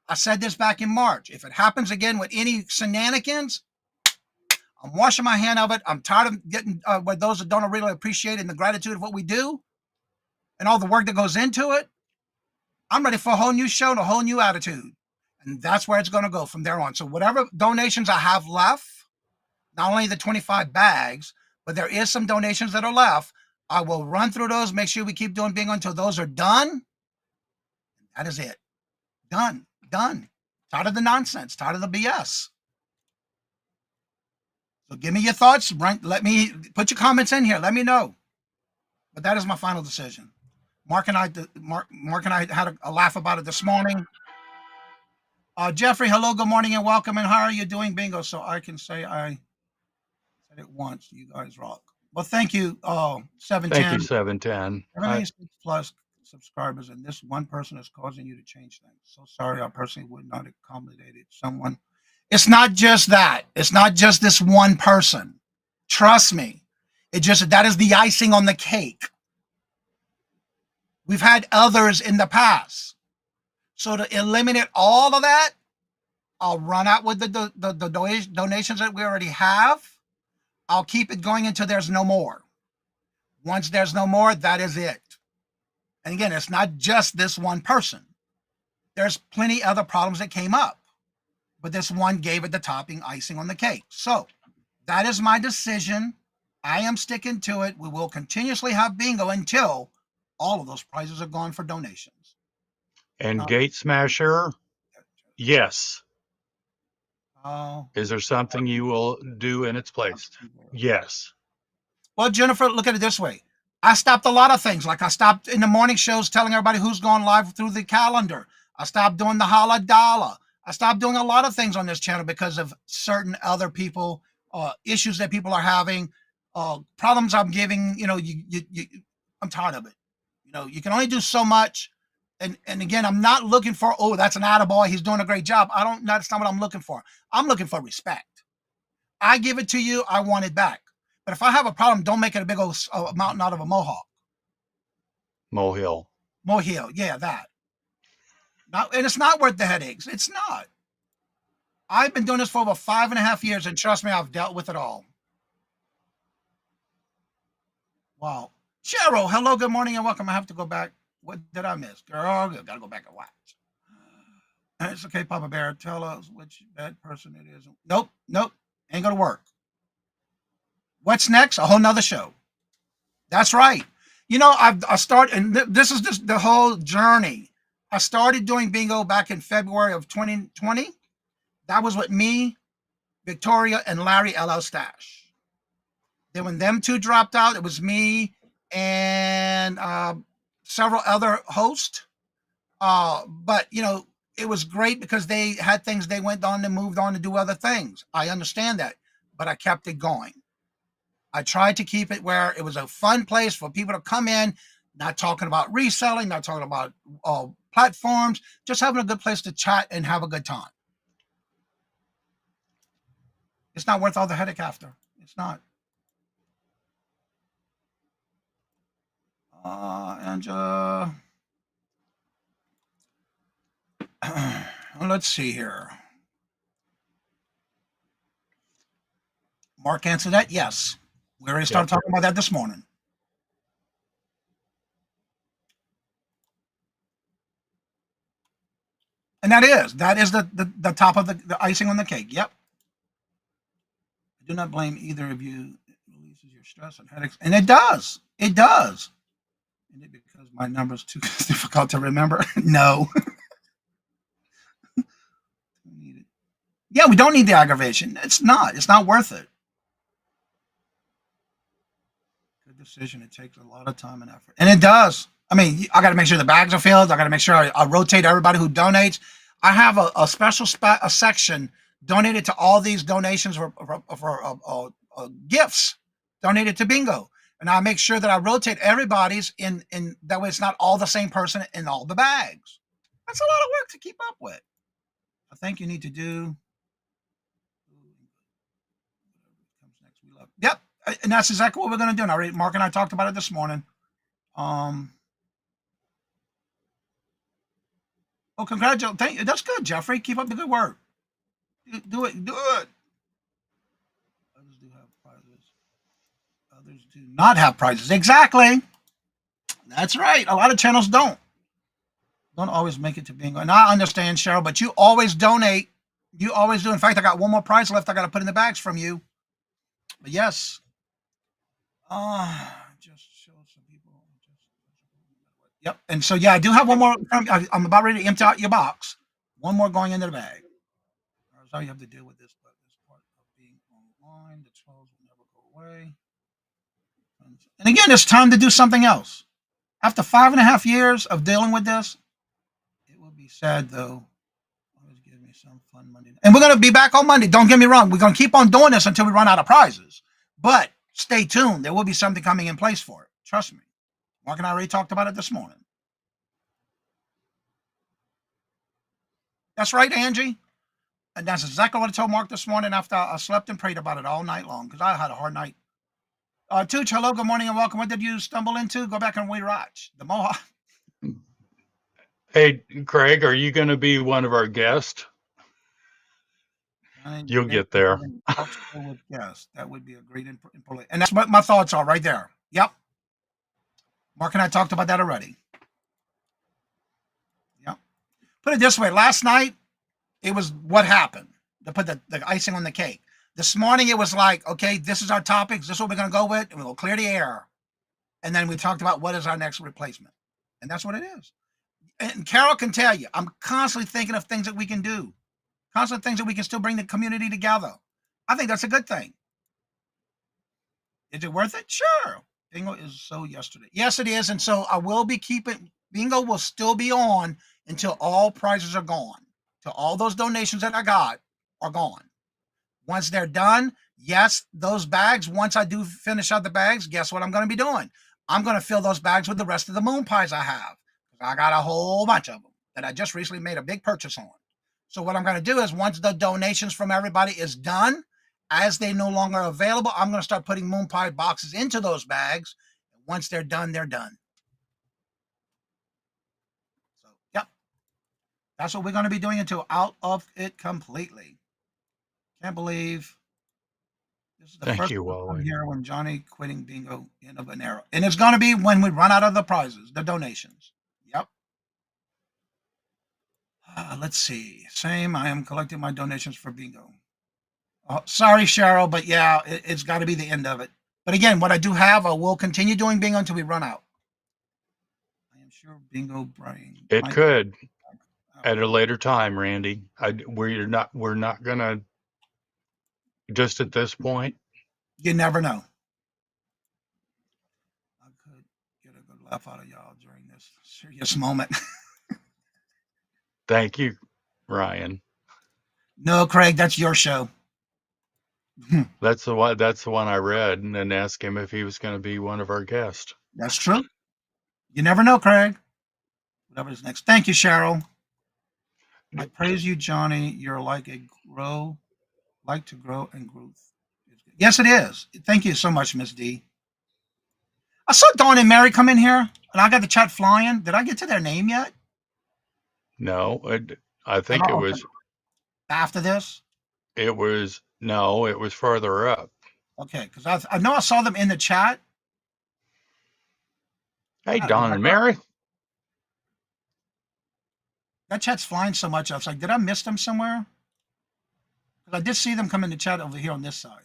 I said this back in March. If it happens again with any shenanigans, I'm washing my hand of it. I'm tired of getting with those that don't really appreciate it and the gratitude of what we do and all the work that goes into it. I'm ready for a whole new show and a whole new attitude. And that's where it's going to go from there on. So whatever donations I have left, not only the 25 bags, but there is some donations that are left. I will run through those, make sure we keep doing bingo until those are done. That is it. Done. Tired of the nonsense, tired of the BS. So give me your thoughts. Let me put your comments in here. Let me know. But that is my final decision. Mark and I had a laugh about it this morning. Jeffrey, hello, good morning, and welcome. And how are you doing, bingo? So I can say I said it once. You guys rock. Well, thank you, 710. Thank you, 710. Everything is plus. subscribers, and this one person is causing you to change things. So sorry, I personally would not accommodate someone. It's not just that. It's not just this one person. Trust me. It just that is the icing on the cake. We've had others in the past. So to eliminate all of that, I'll run out with the donations that we already have. I'll keep it going until there's no more. Once there's no more, that is it. And again, it's not just this one person. There's plenty other problems that came up, but this one gave it the topping icing on the cake. So that is my decision. I am sticking to it. We will continuously have bingo until all of those prizes are gone for donations. And Gate Smasher, yes. Oh. Is there something you will do in its place? Yes. Well, Jennifer, look at it this way. I stopped a lot of things. Like I stopped in the morning shows telling everybody who's going live through the calendar. I stopped doing the Holla Dollar. I stopped doing a lot of things on this channel because of certain other people, issues that people are having, problems I'm giving. I'm tired of it. You can only do so much. And again, I'm not looking for, oh, that's an attaboy, he's doing a great job. That's not what I'm looking for. I'm looking for respect. I give it to you, I want it back. But if I have a problem, don't make it a big old mountain out of a mohawk. Molehill. Molehill, yeah, that. And it's not worth the headaches. It's not. I've been doing this for over 5.5 years, and trust me, I've dealt with it all. Wow. Cheryl, hello, good morning, and welcome. I have to go back. What did I miss? Girl, I gotta go back and watch. It's okay, Papa Bear. Tell us which bad person it is. Nope. Ain't gonna work. What's next? A whole nother show. That's right. I started, and this is just the whole journey. I started doing bingo back in February of 2020. That was with me, Victoria, and Larry LL Stash. Then when them two dropped out, it was me and several other hosts. But it was great because they had things, they went on and moved on to do other things. I understand that, but I kept it going. I tried to keep it where it was a fun place for people to come in, not talking about reselling, not talking about platforms, just having a good place to chat and have a good time. It's not worth all the headache after. It's not. Angela. Let's see here. Mark answered that. Yes. We already started talking about that this morning. And that is the top of the icing on the cake. Yep. I do not blame either of you. It releases your stress and headaches. And it does. It does. Is it because my number is too difficult to remember? No. Yeah, we don't need the aggravation. It's not worth it. Good decision. It takes a lot of time and effort. And it does. I mean, I got to make sure the bags are filled. I got to make sure I rotate everybody who donates. I have a special a section donated to all these donations for gifts donated to bingo. And I make sure that I rotate everybody's in that way it's not all the same person in all the bags. That's a lot of work to keep up with. I think you need to do. Yep, and that's exactly what we're going to do. Now, Mark and I talked about it this morning. Oh, congratulations! Thank you. That's good, Jeffrey. Keep up the good work. Do it. Others do have prizes. Others do not have prizes. Exactly. That's right. A lot of channels don't always make it to bingo. And I understand, Cheryl, but you always donate. You always do. In fact, I got one more prize left. I got to put in the bags from you. But yes. Just show some people. Yep. And so, yeah, I do have one more. I'm about ready to empty out your box. One more going into the bag. That's all you have to deal with this. But this part of being online, the trolls will never go away. And again, it's time to do something else. After 5.5 years of dealing with this, it will be sad, though. Always give me some fun Monday. And we're going to be back on Monday. Don't get me wrong. We're going to keep on doing this until we run out of prizes. But stay tuned. There will be something coming in place for it. Trust me. Mark and I already talked about it this morning. That's right, Angie. And that's exactly what I told Mark this morning after I slept and prayed about it all night long because I had a hard night. Tooch, hello, good morning and welcome. What did you stumble into? Go back and rewatch the Mohawk. Hey, Craig, are you going to be one of our guests? You'll get there. Talk show with guests. That would be a great input. And that's what my thoughts are right there. Yep. Mark and I talked about that already. Yep. Put it this way. Last night, it was what happened to put the icing on the cake. This morning, it was like, okay, this is our topics. This is what we're going to go with. And we'll clear the air. And then we talked about what is our next replacement. And that's what it is. And Carol can tell you, I'm constantly thinking of things that we can do. Constant things that we can still bring the community together. I think that's a good thing. Is it worth it? Sure. Bingo is so yesterday. Yes, it is. And so I will be keeping, bingo will still be on until all prizes are gone. Till all those donations that I got are gone. Once they're done, yes, those bags, once I do finish out the bags, guess what I'm going to be doing? I'm going to fill those bags with the rest of the moon pies I have. I got a whole bunch of them that I just recently made a big purchase on. So what I'm going to do is once the donations from everybody is done, as they no longer available, I'm going to start putting moon pie boxes into those bags. Once they're done, they're done. So, yep. That's what we're going to be doing until out of it completely. Can't believe this is the Thank first you, time Wally. here when Johnny quitting bingo in of an era. And it's going to be when we run out of the prizes, the donations. Yep. Let's see. Same. I am collecting my donations for bingo. Oh, sorry, Cheryl, but yeah, it's got to be the end of it. But again, what I do have, I will continue doing bingo until we run out. I am sure bingo brain. It could at a later time, Randy. We're not gonna just at this point. You never know. I could get a good laugh out of y'all during this serious moment. Thank you, Ryan. No, Craig, that's your show. That's the one. That's the one I read, and then asked him if he was going to be one of our guests. That's true. You never know, Craig. Whatever's next. Thank you, Cheryl. I praise you, Johnny. You're like to grow and growth. Yes, it is. Thank you so much, Miss D. I saw Dawn and Mary come in here, and I got the chat flying. Did I get to their name yet? No, I think it was. After this? It was no. It was further up. Okay, because I know I saw them in the chat. Hey, Don and Mary. That chat's flying so much. I was like, did I miss them somewhere? Because I did see them come in the chat over here on this side.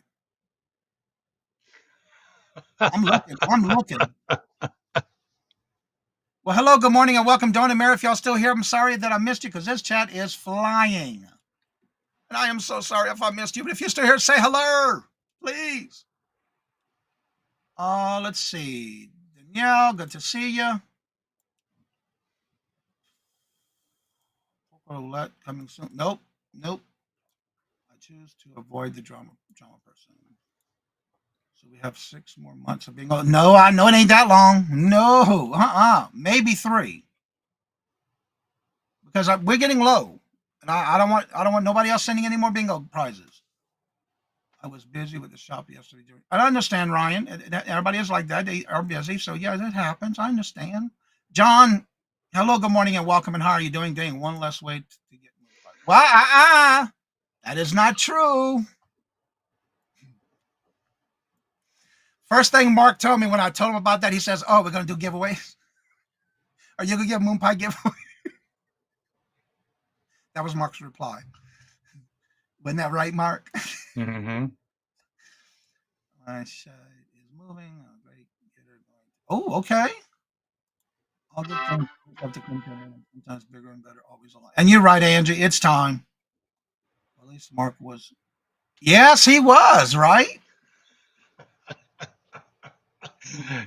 I'm looking. I'm looking. Well, hello, good morning, and welcome, Dawn and Mary. If y'all still here, I'm sorry that I missed you because this chat is flying. And I am so sorry if I missed you. But if you're still here, say hello, please. Let's see. Danielle, good to see you. Roulette coming soon. Nope. I choose to avoid the drama person. So we have 6 more months of being. Oh no, I know it ain't that long. No, maybe 3. Because we're getting low, and I don't want nobody else sending any more bingo prizes. I was busy with the shop yesterday. I understand, Ryan. Everybody is like that. They are busy, so yeah, that happens. I understand. John, hello, good morning, and welcome. And how are you doing? Doing one less way to get. Well, that is not true. First thing Mark told me when I told him about that, he says, "Oh, we're going to do giveaways. Are you going to give moon pie giveaway?" That was Mark's reply. Wasn't that right, Mark? Mm-hmm. My side is moving. Oh, okay. All good things have to come to an end. Sometimes bigger and better, always alive. And you're right, Angie. It's time. At least Mark was. Yes, he was, right?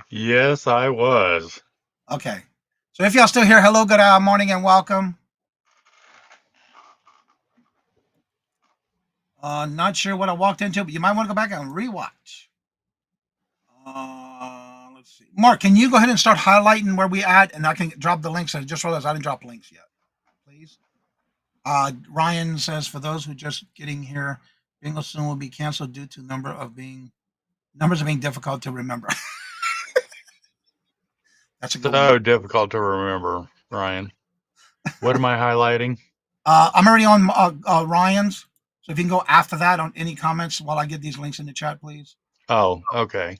Yes, I was. Okay. So if y'all still here, hello, good morning, and welcome. Not sure what I walked into, but you might want to go back and rewatch. Let's see. Mark, can you go ahead and start highlighting where we at, and I can drop the links. I just realized I didn't drop links yet. Please. Ryan says, for those who just getting here, bingo soon will be canceled due to numbers of being difficult to remember. That's a good one. So difficult to remember, Ryan. What am I highlighting? I'm already on Ryan's. So if you can go after that on any comments while I get these links in the chat, please. Oh, okay.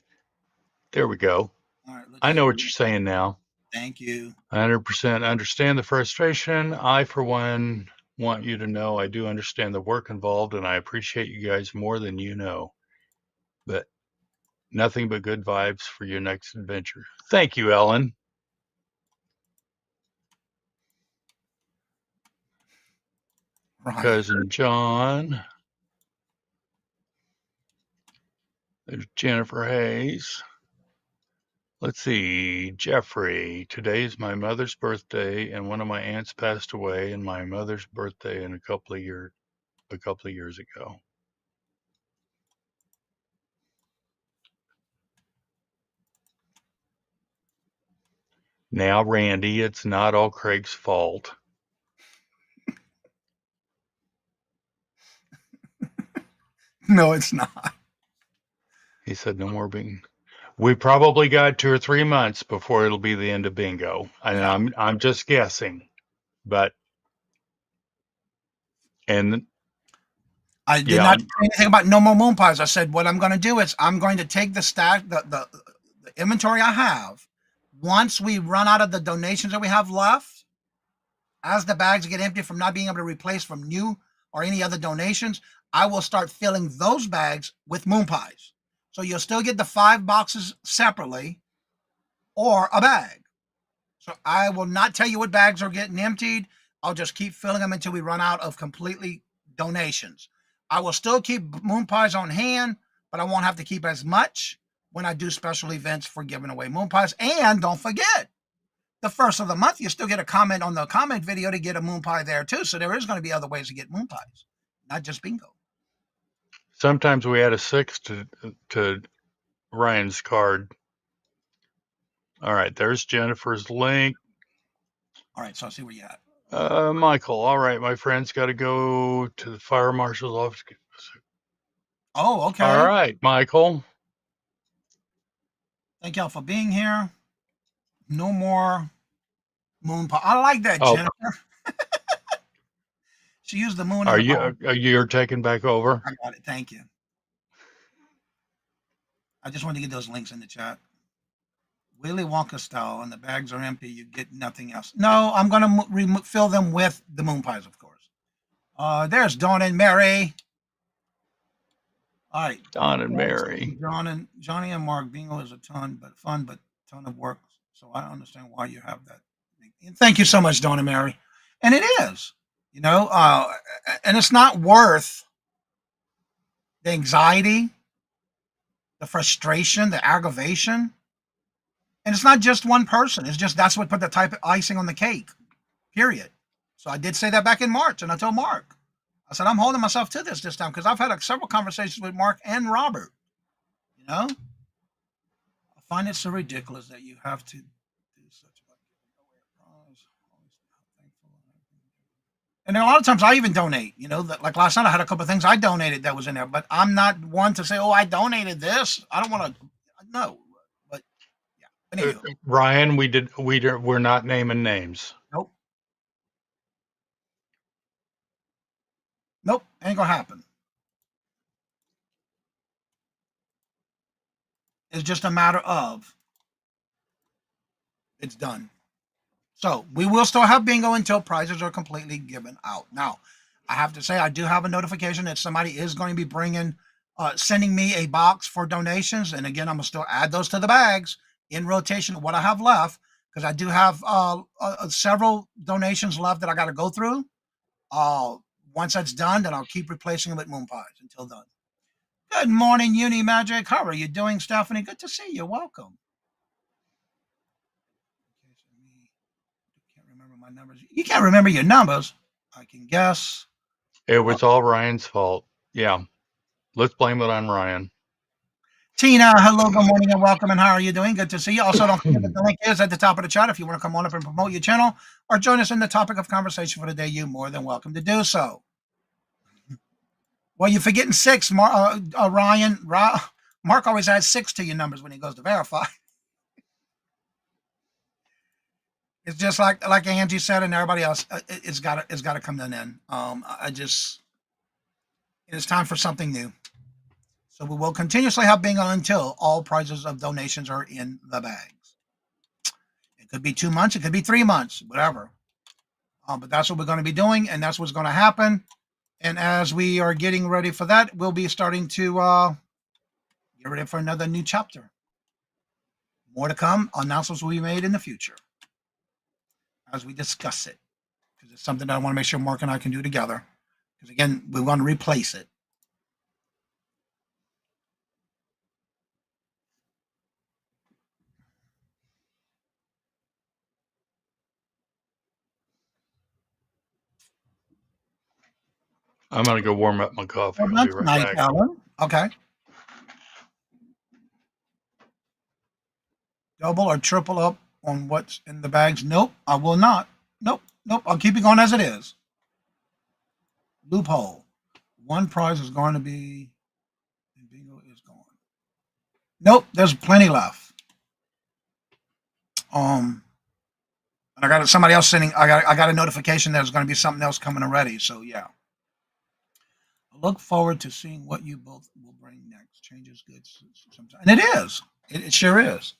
There we go. All right. Let's I know see. what you're saying now. Thank you. 100% understand the frustration. I, for one, want you to know I do understand the work involved and I appreciate you guys more than you know. But nothing but good vibes for your next adventure. Thank you, Ellen. Ryan. Cousin John. There's Jennifer Hayes. Let's see, Jeffrey. Today's my mother's birthday, and one of my aunts passed away, and my mother's birthday in a couple of years ago. Now, Randy, it's not all Craig's fault. No, it's not. He said no more bingo. We probably got 2 or 3 months before it'll be the end of bingo. And Yeah. I'm just guessing. But and I did yeah, not say anything about no more moon pies. I said what I'm going to do is I'm going to take the stack, the inventory I have. Once we run out of the donations that we have left, as the bags get empty from not being able to replace from new or any other donations, I will start filling those bags with moon pies. So you'll still get the 5 boxes separately or a bag. So I will not tell you what bags are getting emptied. I'll just keep filling them until we run out of completely donations. I will still keep moon pies on hand, but I won't have to keep as much when I do special events for giving away moon pies. And don't forget, the first of the month, you still get a comment on the comment video to get a moon pie there too. So there is going to be other ways to get moon pies, not just bingo. sometimes we add a 6 to Ryan's card. All right, there's Jennifer's link. All right, so I'll see where you at. Michael, all right, my friend's got to go to the fire marshal's office. Oh, okay. All right, Michael. Thank y'all for being here. No more moon pie. I like that, Oh, Jennifer. She used the moon as are a you pie. you're taking back over? I got it. Thank you. I just wanted to get those links in the chat. Willy Wonka style, and the bags are empty. You get nothing else. No, I'm going to fill them with the moon pies, of course. There's Dawn and Mary. All right. Don and Mary. Johnny and Mark, bingo is a ton, but fun, but ton of work. So I don't understand why you have that. And thank you so much, Dawn and Mary. And it is, and it's not worth the anxiety, the frustration, the aggravation. And it's not just one person. It's just that's what put the type of icing on the cake, period. So I did say that back in March, and I told Mark, I said, I'm holding myself to this time because I've had several conversations with Mark and Robert. I find it so ridiculous that you have to do such a and then a lot of times I even donate, like last night I had a couple of things I donated that was in there, but I'm not one to say, oh, I donated this. I don't want to, no, but yeah. Anywho. Ryan, we're not naming names. Nope, ain't gonna happen. It's just a matter of it's done. So we will still have bingo until prizes are completely given out. Now, I have to say I do have a notification that somebody is going to be sending me a box for donations, and again, I'm gonna still add those to the bags in rotation of what I have left because I do have several donations left that I got to go through. Once that's done, then I'll keep replacing them with moon pies until done. Good morning, Uni Magic. How are you doing, Stephanie? Good to see you. Welcome. Can't remember my numbers. You can't remember your numbers. I can guess. It was all Ryan's fault. Yeah. Let's blame it on Ryan. Tina, hello, good morning, and welcome. And how are you doing? Good to see you. Also, don't forget that the link is at the top of the chat. If you want to come on up and promote your channel or join us in the topic of conversation for the day, you're more than welcome to do so. Well, you're forgetting six, Ryan. Mark always adds six to your numbers when he goes to verify. It's just like Angie said and everybody else. It's got to come to an end. It's time for something new. So we will continuously have bingo until all prizes of donations are in the bags. It could be 2 months, it could be 3 months, whatever. But that's what we're going to be doing, and that's what's going to happen. And as we are getting ready for that, we'll be starting to get ready for another new chapter. More to come. Announcements will be made in the future as we discuss it, because it's something that I want to make sure Mark and I can do together. Because again, we want to replace it. I'm going to go warm up my coffee. Well, I'll be that's right nice, back. Alan. Okay. Double or triple up on what's in the bags? Nope, I will not. Nope. I'll keep it going as it is. Loophole. One prize is going to be. Bingo is gone. Nope, there's plenty left. And I got somebody else sending. I got a notification there's going to be something else coming already. So yeah. I look forward to seeing what you both will bring next. Change is good sometimes, and it is. It sure is.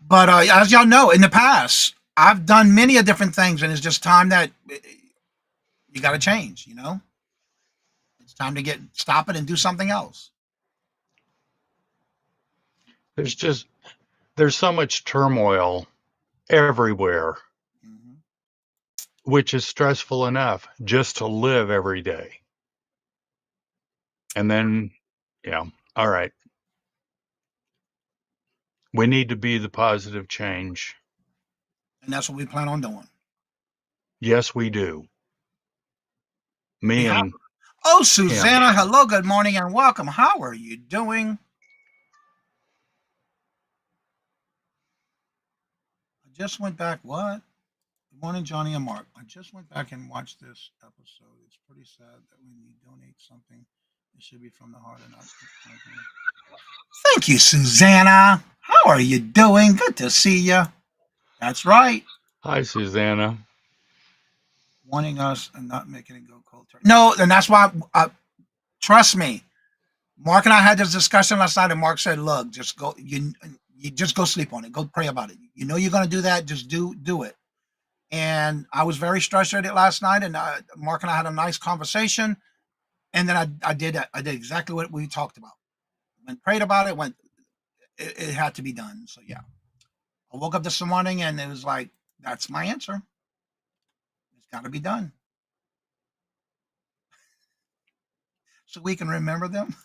But as y'all know, in the past, I've done many of different things, and it's just time that you got to change. It's time to stop it and do something else. There's so much turmoil everywhere, Mhm. which is stressful enough just to live every day. And then, yeah, all right. We need to be the positive change. And that's what we plan on doing. Yes, we do. We Me have. and Oh, him. Susanna, hello, good morning, and welcome. How are you doing? I just went back. What? Good morning, Johnny and Mark. I just went back and watched this episode. It's pretty sad that when you donate something, it should be from the heart and not. Thank you, Susanna. How are you doing? Good to see you. That's right. Hi, Susanna. Wanting us and not making it go cold turkey. No, and that's why. Trust me. Mark and I had this discussion last night, and Mark said, "Look, just go. You just go sleep on it. Go pray about it. You know you're going to do that. Just do it." And I was very frustrated last night, and Mark and I had a nice conversation, and then I did that. I did exactly what we talked about. When prayed about it, it had to be done. So yeah, I woke up this morning, and it was like, that's my answer. It's got to be done, so we can remember them.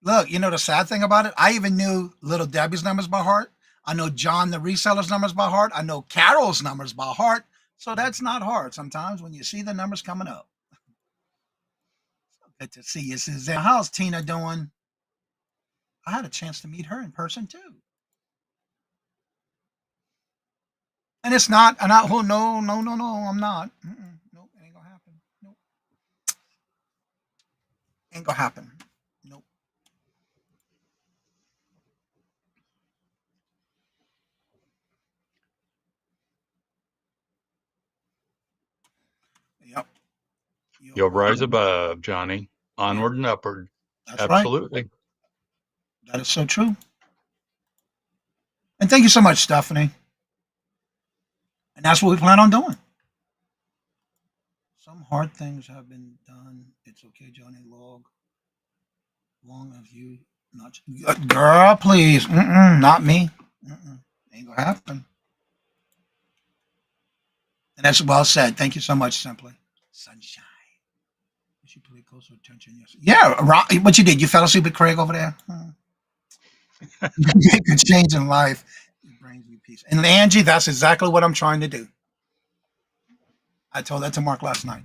Look, the sad thing about it, I even knew Little Debbie's numbers by heart. I know John the reseller's numbers by heart. I know Carol's numbers by heart. So that's not hard sometimes when you see the numbers coming up. Good to see you, Suzanne. How's Tina doing? I had a chance to meet her in person too. And it's not, and oh, no, I'm not. Nope, it ain't gonna happen. Nope, ain't gonna happen. Nope. Yep. You're You'll rise welcome. above, Johnny. Yeah, Onward and upward. that's right. Absolutely. That is so true. And thank you so much, Stephanie. And that's what we plan on doing. Some hard things have been done. It's okay, Johnny Log. Long as you not girl, please. Not me. Ain't gonna happen. And that's well said. Thank you so much, Simply. Sunshine. You should pay closer attention. Yes. Yeah, what you did? You fell asleep with Craig over there? Make a change in life. It brings me peace. And Angie, that's exactly what I'm trying to do. I told that to Mark last night.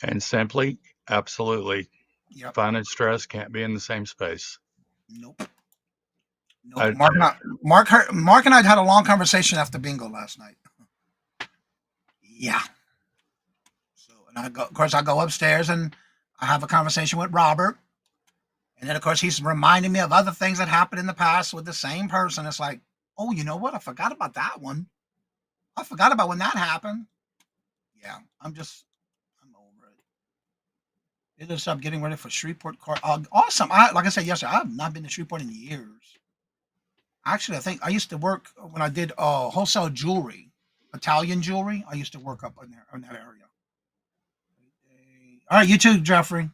And simply, absolutely, Yep. fun and stress can't be in the same space. Nope. Nope. I, Mark and I had a long conversation after bingo last night. Yeah. So, and of course, I go upstairs and I have a conversation with Robert. And then, of course, he's reminding me of other things that happened in the past with the same person. It's like, oh, you know what? I forgot about that one. I forgot about when that happened. Yeah, I'm over it. They just up getting ready for Shreveport Court. Awesome. Like I said yesterday, I have not been to Shreveport in years. Actually, I think I used to work when I did wholesale jewelry, Italian jewelry. I used to work up in there in that area. All right, you too, Jeffrey.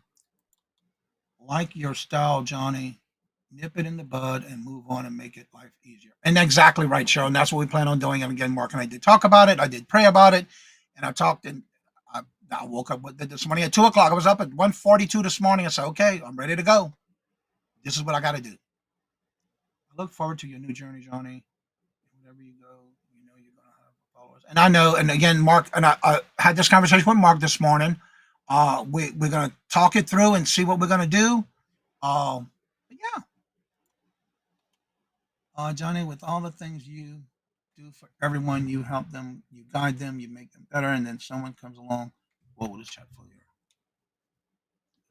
Like your style, Johnny. Nip it in the bud and move on and make it life easier. And exactly right, Cheryl. And that's what we plan on doing. And again, Mark and I did talk about it. I did pray about it, and I talked and I woke up with this morning at 2 o'clock. I was up at 1:42 this morning. I said, okay, I'm ready to go. This is what I got to do. I look forward to your new journey, Johnny. Wherever you go, you know you're gonna have followers. And I know, and again, Mark and I had this conversation with Mark this morning. We're gonna talk it through and see what we're gonna do. Yeah, Johnny, with all the things you do for everyone, you help them, you guide them, you make them better, and then someone comes along. What will this chat for you?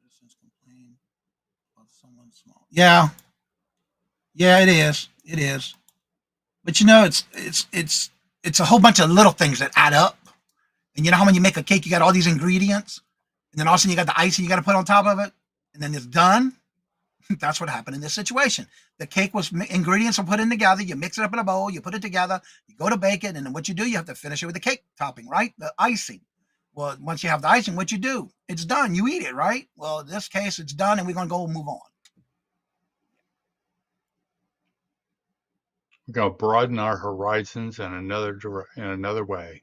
Citizens complain about someone small. Yeah, yeah, it is. It is. But you know, it's a whole bunch of little things that add up. And you know how when you make a cake, you got all these ingredients, and then all of a sudden you got the icing you got to put on top of it, and then it's done. That's what happened in this situation. The cake was ingredients were put in together. You mix it up in a bowl, you put it together, you go to bake it, and then what you do, you have to finish it with the cake topping, right? The icing. Well, once you have the icing, what you do? It's done. You eat it, right? Well, in this case, it's done, and we're gonna go move on. we're going to broaden our horizons in another way.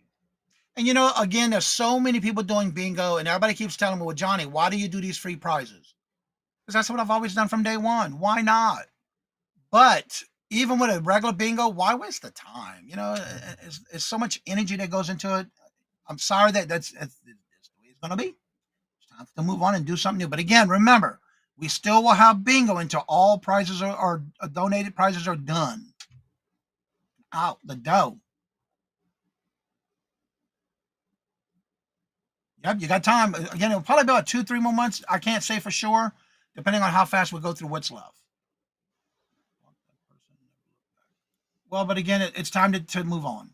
And you know, again, there's so many people doing bingo, and everybody keeps telling me, "Well, Johnny, why do you do these free prizes?" Because that's what I've always done from day one. Why not? But even with a regular bingo, why waste the time? You know, it's so much energy that goes into it. I'm sorry that's the way it's going to be. It's time to move on and do something new. But again, remember, we still will have bingo until all prizes are donated prizes are done. Out the dough. Yep, you got time. Again, it'll probably be about 2, 3 more months. I can't say for sure, depending on how fast we go through what's left. Well, but again, it's time to move on.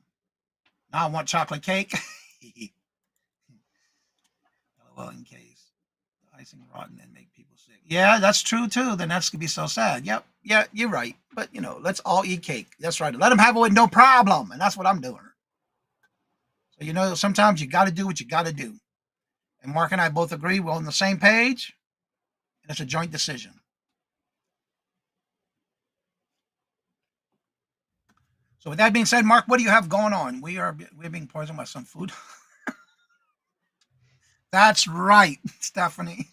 Now I want chocolate cake. Well, in case the icing rotten and make people sick. Yeah, that's true too. Then that's gonna be so sad. Yep, yeah, you're right. But you know, let's all eat cake. That's right. Let them have it with no problem, and that's what I'm doing. So you know, sometimes you got to do what you got to do. And Mark and I both agree we're on the same page, and it's a joint decision. So with that being said, Mark, what do you have going on? We're being poisoned by some food. That's right, Stephanie.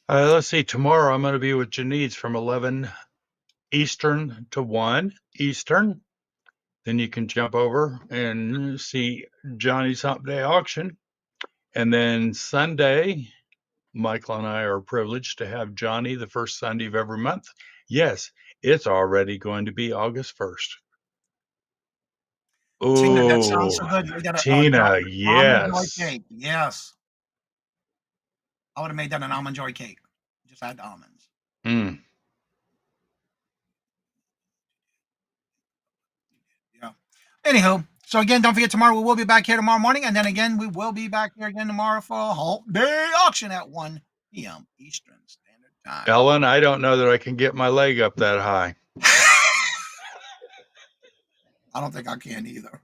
Let's see. Tomorrow I'm going to be with Janice from 11 Eastern to 1 Eastern. Then you can jump over and see Johnny's Hump Day auction. And then Sunday, Michael and I are privileged to have Johnny the first Sunday of every month. Yes, it's already going to be August 1st. Tina, that sounds Oh, so good. We got Tina, almond joy yes. cake. Yes, I would have made that an almond joy cake. Just add the almonds. Mm. Yeah. Anywho, so again, don't forget tomorrow we will be back here tomorrow morning, and then again we will be back here again tomorrow for a whole day auction at 1 p.m. Eastern Standard Time. Ellen, I don't know that I can get my leg up that high. I don't think I can either.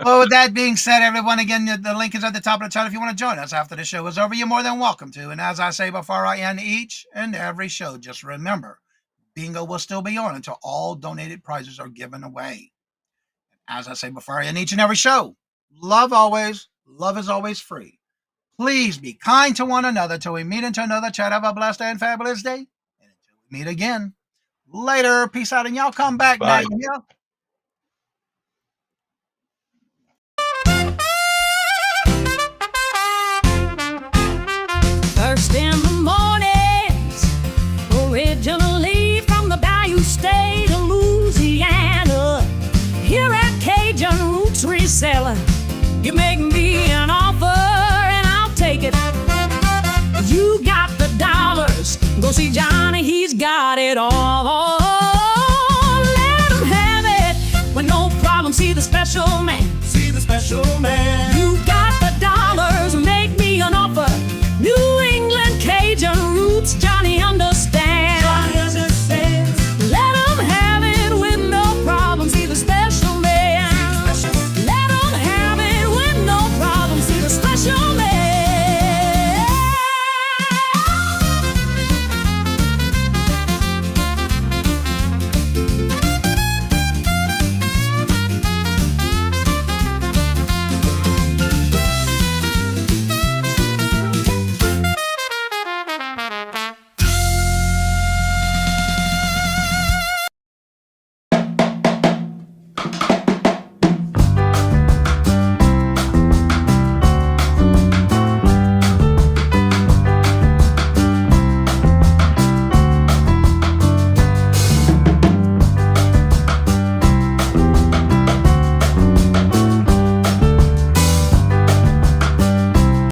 Well, with that being said, everyone, again, the link is at the top of the chart. If you want to join us after the show is over, you're more than welcome to. And as I say before I end each and every show, just remember, bingo will still be on until all donated prizes are given away. As I say before I end each and every show, love always, love is always free. Please be kind to one another till we meet into another chat. Have a blessed and fabulous day. And until we meet again, later. Peace out, and y'all come back Bye. now. You hear? it on.